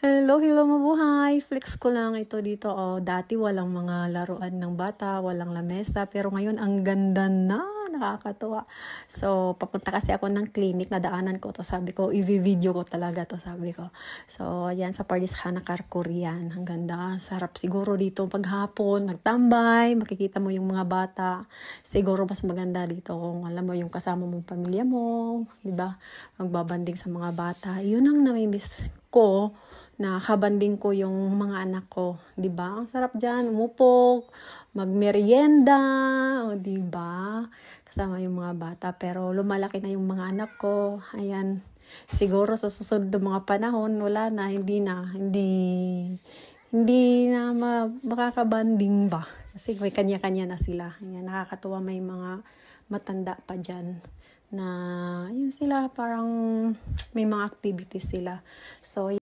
Hello, hello mabuhay! Flex ko lang ito dito. Oh, dati walang mga laruan ng bata, walang lamesa, pero ngayon ang ganda na, nakakatuwa. So, papunta kasi ako ng clinic, nadaanan ko to. Sabi ko, i-video ko talaga to, sabi ko. So, ayan, sa Pardis Hanakar Korean. Ang ganda, sarap siguro dito paghapon, magtambay, makikita mo yung mga bata. Siguro mas maganda dito kung alam mo yung kasama mong pamilya mo, di ba? Magbabanding sa mga bata. Yun ang namimiss ko, nakakabanding ko yung mga anak ko, 'di ba? Ang sarap diyan, umupo, magmeryenda, o 'di ba? Kasama yung mga bata, pero lumalaki na yung mga anak ko. Ayan. Siguro sa susunod na mga panahon, wala na, hindi na makakabanding ba? Kasi may kanya-kanya na sila. Ayan, nakakatuwa, may mga matanda pa diyan na yun sila, parang may mga activities sila. So